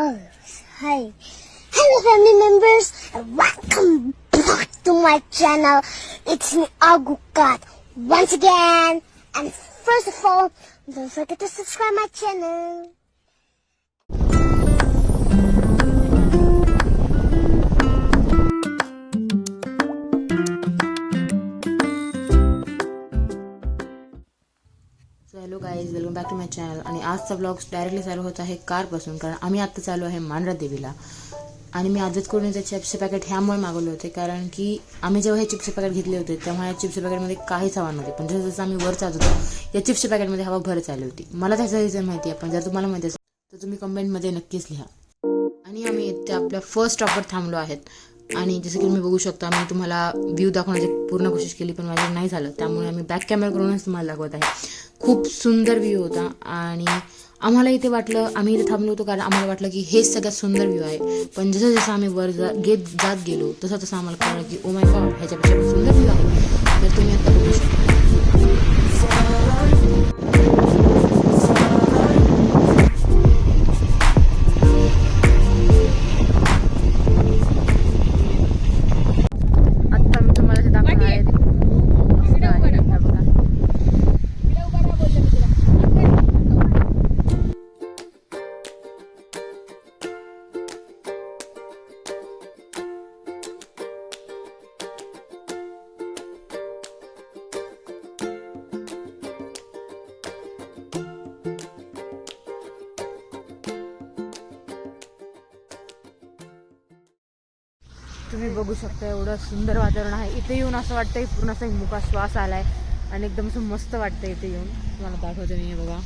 Oh, hi. Hello family members and welcome back to my channel. It's me Agukat once again. And first of all, don't forget to subscribe my channel. Hello guys, welcome back to my channel. आणि आजचा blog directly चालू होत आहे कारपासून, कारण आम्ही आत्ता चालू आहे मांढरा देवीला. आणि मी आजच करून ते चिप्सचे पॅकेट ह्यामुळे मागवले होते, कारण की आम्ही जेव्हा हे चिप्सचे पॅकेट घेतले होते तेव्हा या चिप्सच्या पॅकेटमध्ये काहीच हवा नव्हती. पण जसं जसं आम्ही वर चालत होतो या चिप्सच्या पॅकेटमध्ये हवा भरत चालली होती. मला त्याचं रिझन माहिती आहे, पण जर तुम्हाला माहिती असेल तर तुम्ही कमेंटमध्ये नक्कीच लिहा. आणि आम्ही इथे आपल्या फर्स्ट स्टॉपवर थांबलो आहेत. आणि जसं की तुम्ही बघू शकता, मी तुम्हाला व्ह्यू दाखवण्याची पूर्ण कोशिश केली, पण माझं नाही झालं. त्यामुळे आम्ही बॅक कॅमेरा करूनच तुम्हाला दाखवत आहे. खूप सुंदर व्ह्यू होता. आणि आम्हाला इथे वाटलं, आम्ही इथे थांबलो होतो कारण आम्हाला वाटलं की हेच सगळ्यात सुंदर व्ह्यू आहे. पण जसं जसं आम्ही वर जात गेलो तसं तसं आम्हाला कळलं की ओ माय गॉड, ह्याच्यापेक्षा पण सुंदर व्ह्यू आहे. तर तुम्ही आता बघू शकता. तुम्ही बघू शकता, एवढं सुंदर वातावरण आहे. इथे येऊन असं वाटतंय पूर्ण असा एक मुका श्वास आलाय आणि एकदम असं मस्त वाटतं इथे येऊन. तुम्हाला दाखवते मी, बघा.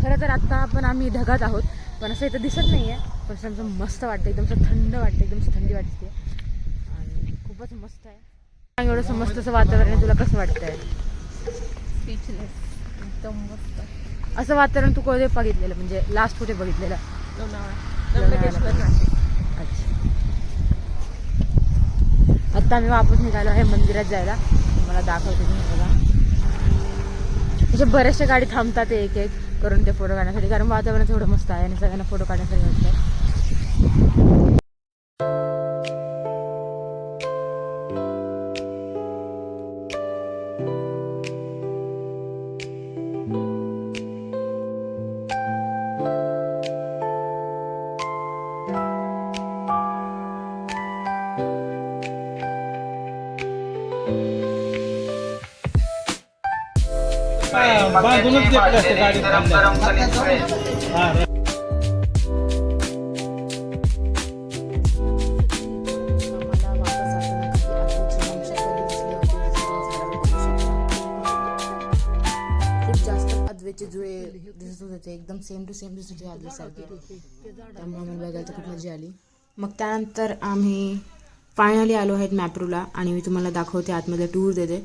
खरं तर आत्ता आपण आम्ही ढगात आहोत, पण असं इथं दिसत नाही आहे. पण असं मस्त वाटतं, एकदम असं थंड वाटतं, एकदम थंडी वाटते आणि खूपच मस्त आहे. एवढं असं मस्त असं वातावरण आहे. तुला कसं वाटतंय? स्पीचलेस, एकदम मस्त. असं वातावरण तू कधी बघितलेलं, म्हणजे लास्ट कुठे बघितलेलं? अच्छा. आता आम्ही वापस निघालो आहे मंदिरात जायला. मला दाखवते तुम्ही, बघा. अशा बऱ्याचशा गाडी थांबतात एक एक करून ते फोटो काढण्यासाठी, कारण वातावरण थोडं मस्त आहे आणि सगळ्यांना फोटो काढण्यासाठी वाटतं. बांधूनच घेतलं असतं गाडी अद्वैतचे जुळे दिसत होते, एकदम सेम टू सेम दिसत होते अद्वैतसारखे. त्यामुळे आम्हाला बघायला खूप मजा आली. मग त्यानंतर आम्ही फायनली आलो आहेत मॅप्रूला आणि मी तुम्हाला दाखवते, आतमध्ये टूर देते.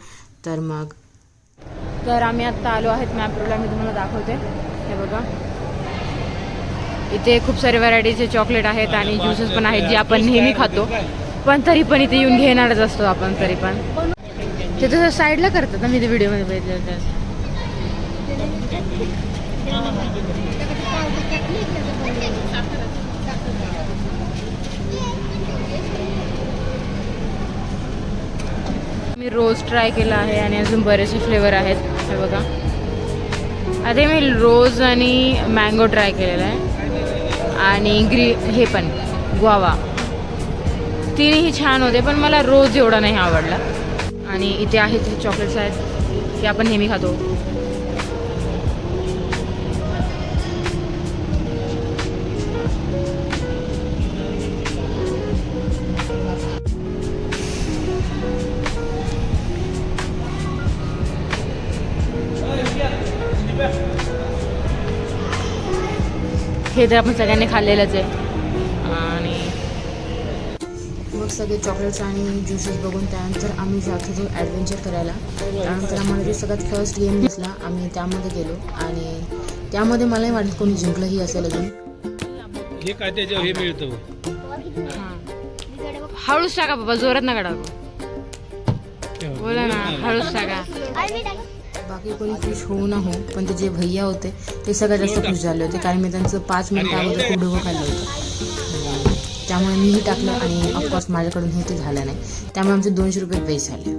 तर आम्ही आत्ता आलो आहेत मॅप्रूला, मी तुम्हाला दाखवते. हे बघा, इथे खूप सारे व्हरायटीचे चॉकलेट आहेत आणि ज्युसेस पण आहेत जे आपण नेहमी खातो, पण तरी पण इथे येऊन घेणारच असतो आपण. तरी पण ते तसं साईडला करतात ना, मी ते व्हिडिओमध्ये बघितलं. मी रोज ट्राय केला आहे आणि अजून बरेचसे फ्लेवर आहेत. हे बघा, आता मी रोज आणि मँगो ट्राय केलेला आहे आणि हे पण गुआवा. तिन्ही छान होते, पण मला रोज एवढा नाही आवडला. आणि इथे आहेत हे चॉकलेट्स आहेत ते आपण नेहमी खातो. हे तर आपण सगळ्यांनी खाल्लेलंच आहे. आणि मग सगळे चॉकलेट्स आणि ज्युसेस बघून त्यानंतर आम्ही जात होतो ॲडव्हेंचर करायला. त्यानंतर आम्हाला जो सगळ्यात फर्स्ट गेम दिसला, आम्ही त्यामध्ये गेलो आणि त्यामध्ये मलाही वाटत कोणी जिंकलंही असेल अजून. हे काय त्याच्यावर हे मिळतं. हळूच टाका बाबा, जोरात नका टाकू. बोला ना, हळूच टाका. बाकी कोणी खुश होऊ ना हो, पण ते जे भैया होते ते सगळ्यात जास्त खुश झाले होते, कारण मी त्यांचं 5 मिनिटं अगोदर खूप डोकं खाल्लं होतं. त्यामुळे मीही टाकलं आणि ऑफकोर्स माझ्याकडून हे ते झालं नाही, त्यामुळे आमचे 200 रुपये वेस्ट झाले.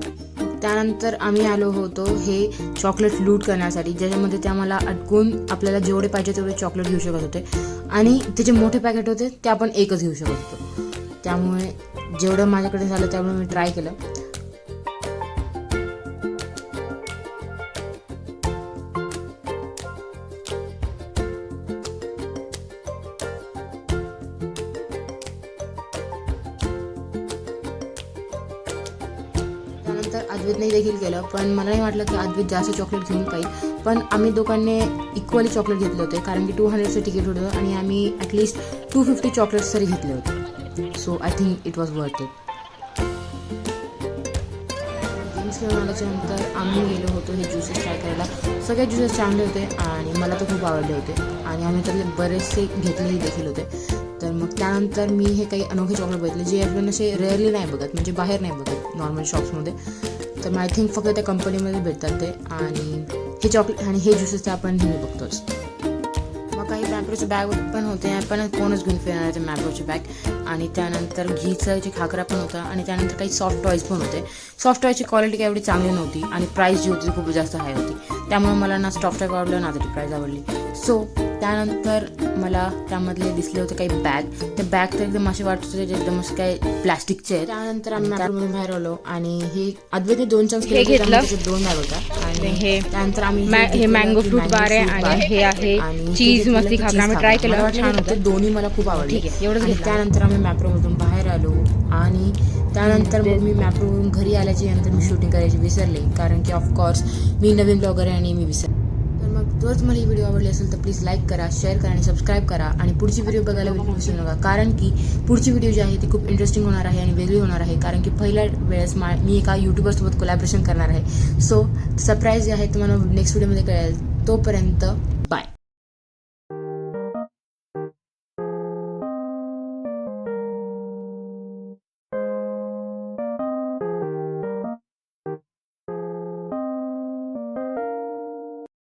त्यानंतर आम्ही आलो होतो हे चॉकलेट लूट करण्यासाठी, ज्याच्यामध्ये ते आम्हाला अटकून आपल्याला जेवढे पाहिजे तेवढे चॉकलेट घेऊ शकत होते आणि ते जे मोठे पॅकेट होते ते आपण एकच घेऊ शकत होतो. त्यामुळे जेवढं माझ्याकडे झालं त्यामुळे मी ट्राय केलं. त्यानंतर अद्वैतने देखील केलं, पण मला नाही वाटलं की अद्वैत जास्त चॉकलेट घेऊन पाहिजे, पण आम्ही दोघांनी इक्वली चॉकलेट घेतले होते, कारण की 200चं तिकीट होतं आणि आम्ही ॲटलिस्ट 250 चॉकलेट्स तरी घेतले होते. So I think it was worth it. Games खेळून आल्याच्यानंतर आम्ही गेलो होतो हे ज्युसेस ट्राय करायला. सगळे ज्युसेस चांगले होते आणि मला तर खूप आवडले होते आणि आम्ही त्यातले बरेचसे घेतलेही देखील होते. तर मग त्यानंतर मी हे काही अनोखे चॉकलेट बघितले जे आपण असे रेअरली नाही बघत, म्हणजे बाहेर नाही बघत नॉर्मल शॉप्समध्ये. तर आय थिंक फक्त त्या कंपनीमध्ये भेटतात ते, आणि हे चॉकलेट आणि हे ज्युसेस ते आपण नेहमी बघतोच. मग काही मॅप्रोचे बॅग पण होते, पण कोणच घेऊन फिरणार ते मॅप्रोचे बॅग. आणि त्यानंतर घीचं जे खाकरा पण होता आणि त्यानंतर काही सॉफ्ट टॉईज पण होते. सॉफ्ट टॉयची क्वालिटी काही एवढी चांगली नव्हती आणि प्राईस जी होती ती खूप जास्त हाय होती, त्यामुळे मला ना सॉफ्ट टॉय आवडलं ना त्याची प्राईस आवडली. सो त्यानंतर मला त्यामधले दिसले होते काही बॅग. ते बॅग तर एकदम असे वाटत होते एकदम असं काय प्लॅस्टिकचे आहेत. त्यानंतर आम्ही मॅप्रोमधून बाहेर आलो आणि हे अद्वैतने 2 चंक्स हे घेतलं. 2 बॅग होता आणि हे त्यानंतर आम्ही हे मँगो फ्रूट बार आहे आणि हे आहे चीज मस्ती खाकरा. आम्ही ट्राय केलं, छान होतं. दोन्ही मला खूप आवडले. ठीक आहे, एवढंच आणि घेतलं. त्यानंतर आम्ही मॅप्रोमधून बाहेर आलो आणि त्यानंतर मग मी मॅप्रोवरून घरी आल्याच्या नंतर मी शूटिंग करायची विसरले, कारण की ऑफकोर्स मी नवीन ब्लॉगर आहे आणि मी विसरले. तर मग जर तुम्हाला ही व्हिडिओ आवडली असेल तर प्लीज लाईक करा, शेअर करा आणि सबस्क्राईब करा आणि पुढची व्हिडिओ बघायला बिलकुल विसरू नका, कारण की पुढची व्हिडिओ जी आहे ती खूप इंटरेस्टिंग होणार आहे आणि वेगळी होणार आहे, कारण की पहिल्या वेळेस मी एका यूट्यूबरसोबत कोलॅबरेशन करणार आहे. सो सरप्राईज जे आहे तुम्हाला नेक्स्ट व्हिडिओमध्ये कळेल. तोपर्यंत बाय.